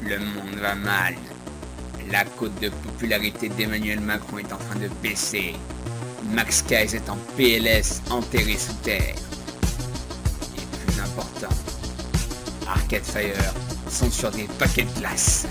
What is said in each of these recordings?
Le monde va mal. La cote de popularité d'Emmanuel Macron est en train de baisser. Max Kais est en PLS, enterré sous terre. Et plus important, Arcade Fire sont sur des paquets de glace.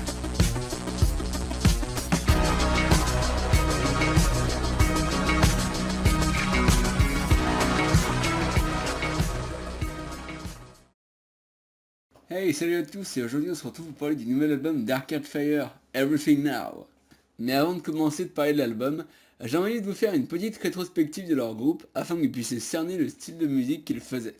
Hey, salut à tous, et aujourd'hui on se retrouve pour parler du nouvel album d'Arcade Fire, Everything Now. Mais avant de commencer de parler de l'album, j'ai envie de vous faire une petite rétrospective de leur groupe afin que vous puissiez cerner le style de musique qu'ils faisaient.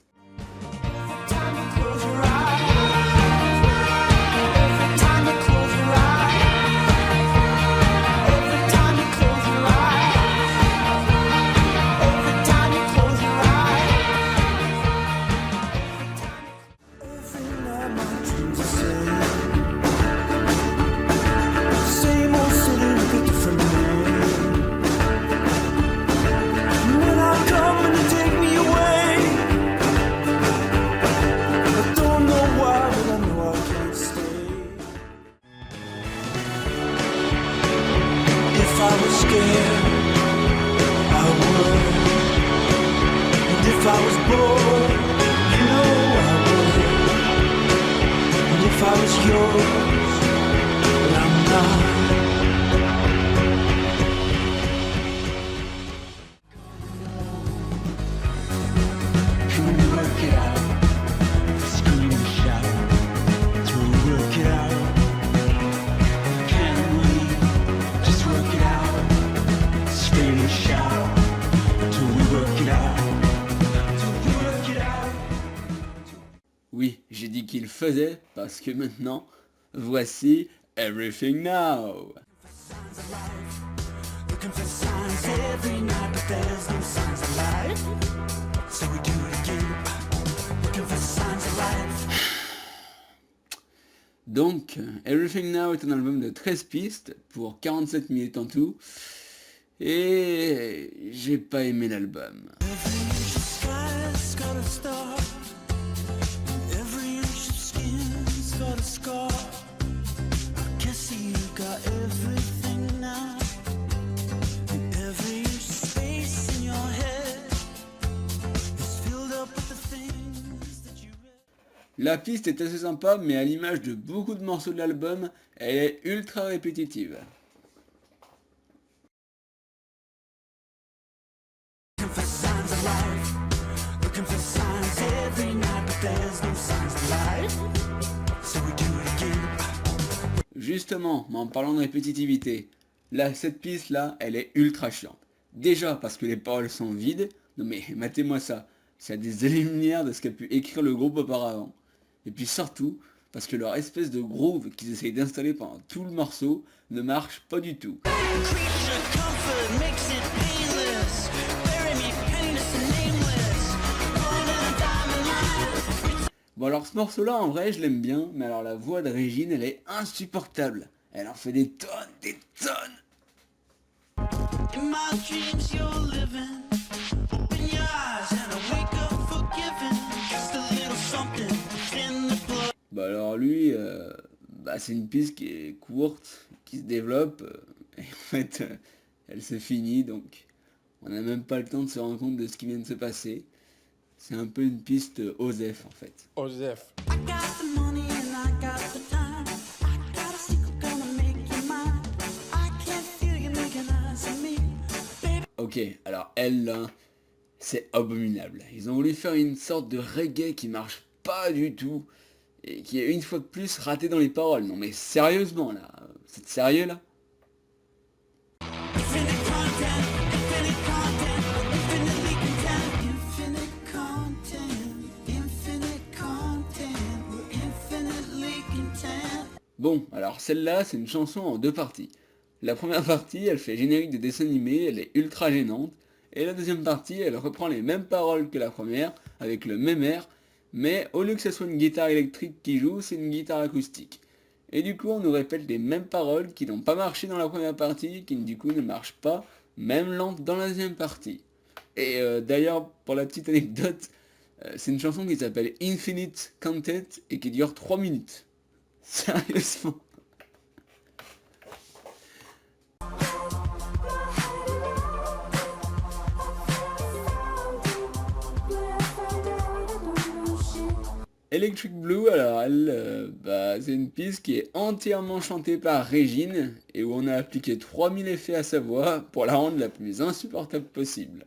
If I was bored, you know I would. And if I was yours, but I'm not. Can we work it out? Scream and shout. Can we work it out? Can we just work it out? Scream and shout. Till we work it out. Oui, j'ai dit qu'ils faisaient parce que maintenant, voici Everything Now. Looking for signs every night, but there's no signs of life. So we do it again. Looking for signs of life. Donc, Everything Now est un album de 13 pistes pour 47 minutes en tout. Et j'ai pas aimé l'album. Every inch of sky's got a star. Every inch of skin's got a scar. I guess you got everything now. And every inch of space in your head is filled up with the things that you read. La piste est assez sympa, mais à l'image de beaucoup de morceaux de l'album, elle est ultra répétitive. Looking for signs of life. Looking for signs every night, but there's no signs of life. So we do it again. Justement, en parlant de répétitivité, là, cette piste-là, elle est ultra chiante. Déjà parce que les paroles sont vides, non mais matez-moi ça, c'est des années-lumière de ce qu'a pu écrire le groupe auparavant. Et puis surtout, parce que leur espèce de groove qu'ils essayent d'installer pendant tout le morceau ne marche pas du tout. Creature comfort makes it painless. Bury me penniless and nameless. Born in a diamond line. Bon alors ce morceau-là, en vrai, je l'aime bien, mais alors la voix de Régine, elle est insupportable. Elle en fait des tonnes, des tonnes. In my dreams you're living. Open your eyes and I wake up forgiven. Just a little something in the blood. Bah alors lui, c'est une piste qui est courte, qui se développe, et en fait, elle se finit, donc on n'a même pas le temps de se rendre compte de ce qui vient de se passer. C'est un peu une piste OSEF en fait. Osef. I got the money and I got the time. I got a secret gonna make you mine. I can't feel you making eyes at me. Baby. Ok, alors elle là, c'est abominable. Ils ont voulu faire une sorte de reggae qui marche pas du tout, et qui est une fois de plus raté dans les paroles. Non mais sérieusement là, c'est sérieux là? Infinite content, infinite content, infinitely content. Infinite content, infinite content, we're infinitely content. Bon, alors celle-là, c'est une chanson en deux parties. La première partie, elle fait générique de dessin animé, elle est ultra gênante. Et la deuxième partie, elle reprend les mêmes paroles que la première, avec le même air, mais au lieu que ce soit une guitare électrique qui joue, c'est une guitare acoustique. Et du coup, on nous répète les mêmes paroles qui n'ont pas marché dans la première partie, qui du coup ne marchent pas, même lente dans la deuxième partie. Et d'ailleurs, pour la petite anecdote, c'est une chanson qui s'appelle Infinite Content et qui dure 3 minutes. Sérieusement. Electric Blue, alors c'est une piste qui est entièrement chantée par Régine et où on a appliqué 3000 effets à sa voix pour la rendre la plus insupportable possible.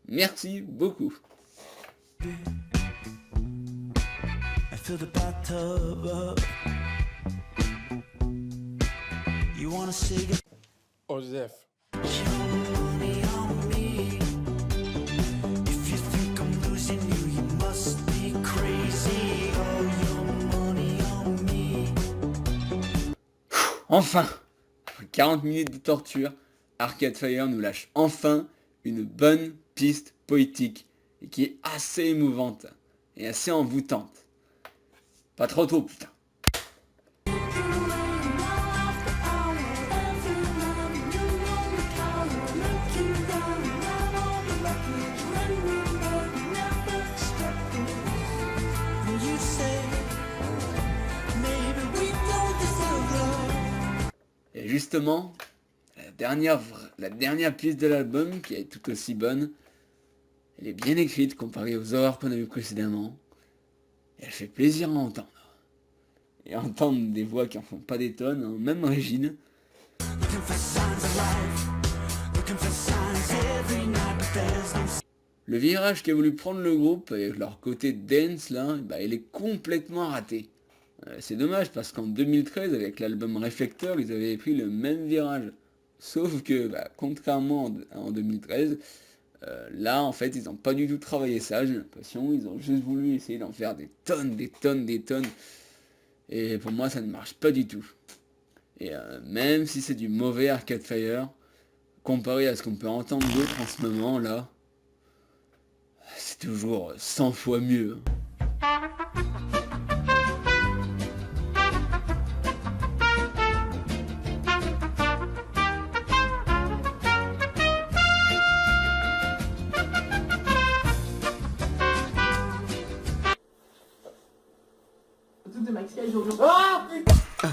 Merci beaucoup. I fill the bathtub up. You wanna say Osef. money on me? If you think I'm losing you, you must be crazy. Oh, your money on me. Enfin, après 40 minutes de torture, Arcade Fire nous lâche enfin une bonne piste poétique et qui est assez émouvante et assez envoûtante. Pas trop tôt, putain. You say maybe we don't deserve love. Et justement, la dernière piste de l'album, qui est tout aussi bonne, elle est bien écrite comparée aux horreurs qu'on a vues précédemment. Et elle fait plaisir à entendre. Et entendre des voix qui en font pas des tonnes, hein, même Régine. Looking for signs of life. Looking for signs every night, but there's no. Le virage qu'a voulu prendre le groupe avec leur côté dance là, il est complètement raté. C'est dommage parce qu'en 2013 avec l'album Reflector ils avaient pris le même virage. Sauf que contrairement en 2013, là en fait ils n'ont pas du tout travaillé ça, j'ai l'impression, ils ont juste voulu essayer d'en faire des tonnes. Et pour moi ça ne marche pas du tout. Et même si c'est du mauvais Arcade Fire, comparé à ce qu'on peut entendre d'autres en ce moment là, c'est toujours 100 fois mieux. Tout de Maxi aujourd'hui. Ah putain.